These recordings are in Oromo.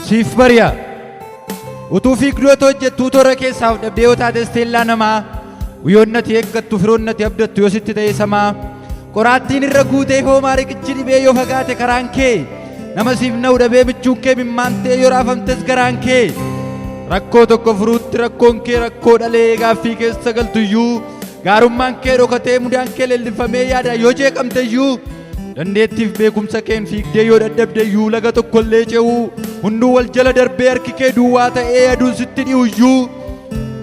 siif bari'a. Utuu fiigdota hojjettuu toora keessaaf dhabdee yoo taate isteellaa namaa guyyoonnati eeggattu firoonnati abdattu yoo sitti ta'e samaa qoraattiin irra guutee hoomaa riqichi dhibee yoo fagaate karaan kee nama siif na'u dhabee michuun kee mimmaantee yoo raafamtes garaan kee rakkoo tokko furuutti rakkoon kee rakkoo dhalee gaaffii keessa galtuyyuu gaarummaan kee dhokatee mudaan kee leellifamee yaada yoo jeeqamteyyuu dandeettiif beekumsa keen fiigdee yoo dadhabdeyyuu laga tokkollee ce'uu hunduu wal jala darbee harki kee duwwaa ta'ee aduun sitti dhi'uyyuu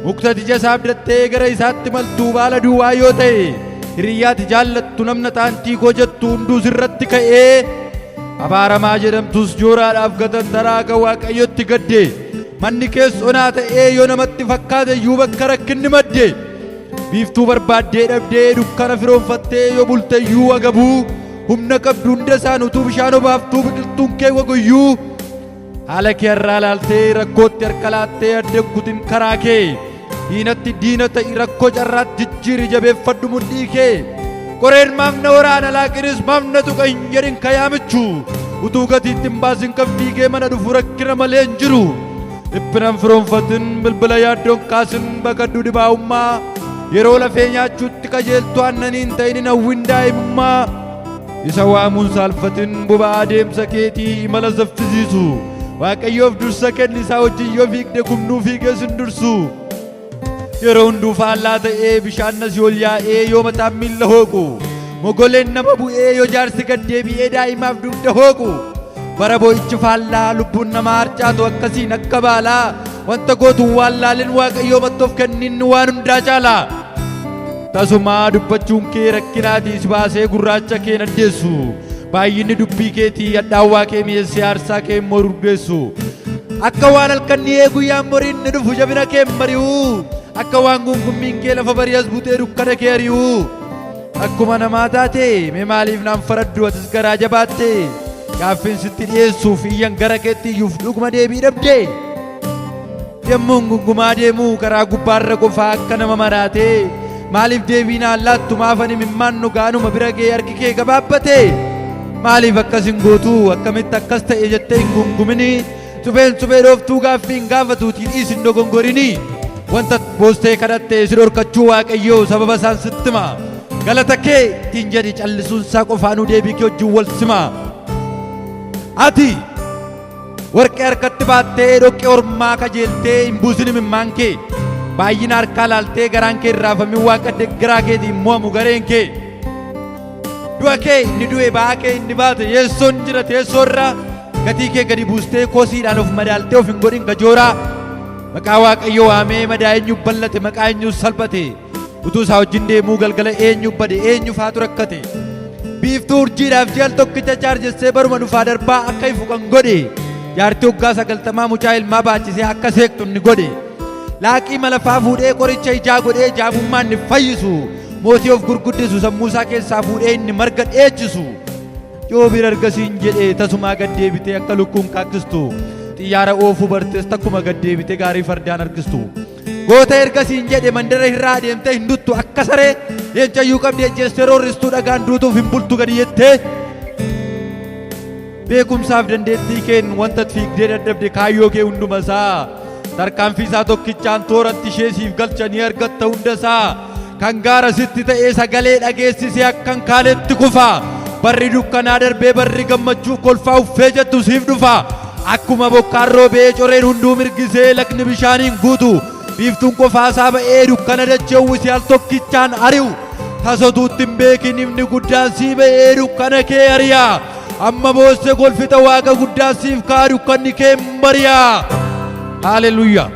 mukta ija isaa abdattee gara isaatti maltuu baala duwwaa yoo ta'e hiriyyaati jaallattu namna taantii koo jettu hunduu sirratti ka'ee abaaramaa jedhamtus jooraadhaaf gatantaraa kan waaqayyotti gadde manni kees onaa ta'ee yoo namatti fakkaateyyuu bakka rakkinni madde biiftuu barbaaddee dhabdee dukkana firoonfattee yoo bulteyyuu agabuu humna qabdu hunda isaan utuu bishaan obaaftuu biqiltuun kee waguyyuu haala kee irraa laaltee rakkootti harka laattee addeen kutin karaa kee diinatti diina ta'i rakkoo carraatti jijjiiri jabeeffadhu mudhii kee qoreen maafna waraana laaqinis maafna tuqa hin jedhin kayaamichu utuu gatiitti hin baasin kan fiigee mana dhufu rakkina malee hin jiru dhiphinaan firoonfatin bilbila yaaddoon kaasin bakaddu dhibaa'ummaa yeroo lafee nyaachuutti qajeeltu aannaniin ta'inin hawwin daa'imummaa isa waamuun saalfatin boba'aa deemsa keetii imala saffisiisu waaqayyoof dursa kenni isaa wajjin yoo fiigde kumnuu fiigee sin dursu yeroo hunduu faallaa ta'ee bishaan nasii ol yaa'ee yoo mataan miilla hooqu mogoleen nama bu'ee yoo jaarsi gad deebi'ee daa'imaaf dugda hooqu bara boo'ichi faallaa lubbuun namaa harcaatu akkasiin akka baalaa wanta gootuun waan laalin waaqayyoo mattoof kenninni waan hundaa caalaa tasumaa dubbachuun kee rakkinaatiis baasee gurraacha kee naddeessu baay'inni dubbii keetii hadhaawwaa kee mi'eessee aarsaa kee immoo durdeessu akka waan halkanni guyyaan moriin ni dhufu jabina kee mari'u akka waan gungummiin kee lafa bari'as butee dukkana kee ari'u akkuma namaa taate mee maaliif naan faraddu atis garaa jabaatte gaaffiin sitti dhiyeessuuf iyyan gara keetti iyyuuf dhuguma deebii dhabde yemmuun gungumaa deemuu karaa gubbaarra qofaa akka nama maraatee maaliif deebiinaan laattu maafani mimmaannu gaanuma bira gee harki kee gabaabbate maaliif akkas hin gootuu akkamitti akkas ta'e jettee hin gungumini suphee dhooftuu gaaffii hin gaafatuutiin dhiisin dogongorini wanta boostee kadhattee si dhorkachuu waaqayyoo sababa isaan sittima galata kee ittiin jedhi callisuun isaa qofaanuu deebii kee wajjin wal sima ati warqee harkatti baattee dhoqqee ormaa kajeeltee hin buusini mimmaan kee baay'ina harkaa laaltee garaan kee irraafamii waaqa deggeraa keetiin mo'amu gareen kee du'a kee inni du'e ba'aa kee inni baate yeessoon jira teessoo irra gatii kee gadi buustee koosiidhaan of madaaltee of hin godhin gajooraa maqaa waaqayyoo waamee madaa eenyu ballate maqaa eenyu salphate utuu isaa wajjin deemuu galgala eenyu bade eenyu faatu rakkate biiftuu urjiidhaaf ji'al tokkicha chaarjessee baruma dhufaa darbaa akka ifu kan godhe jaartii waggaa 90 mucaa ilmaa baachisee akka seektu inni godhe laaqii malafaa fuudhee qoricha ijaa godhee jaabummaan ni fayyisu mootii of gurguddisu sammuu isaa keessaa fuudhee inni marga dheechisu yoo bir argasiin jedhee tasumaa gad deebitee akka lukkuun kaakkistu xiyyaara oofuu bartees takkuma gad deebitee gaarii fardaan argistu goota ergasiin jedhe mandara irraa deemtee hin duttu akka saree leencayyuu qabdee jeestee roorristuu dhagaan duutuuf hin bultu gadi jettee beekumsaaf dandeettii keen wanta fiigdee dadhabde kaayyoo kee hunduma isaa tarkaanfii isaa tokkichaan tooratti ishee siif galchanii argatta hunda isaa kan gaara sitti ta'ee sagalee dhageessisee akkan kaanetti kufa barri dukkanaa darbee barri gammachuuf kolfaa uffee jettu siif dhufa akkuma bokkaan roobee coreen hunduu mirgisee lagni bishaaniin guutu biiftuun qofaasaa ba'ee dukkana dachee uwwisee al tokkichaan ari'u tasotuutti hin beekin ifni guddaan sii ba'ee dukkana kee ari'a amma boosse golfita waaqa guddaan siif ka'a dukkanni kee bari'a. Hallelujah.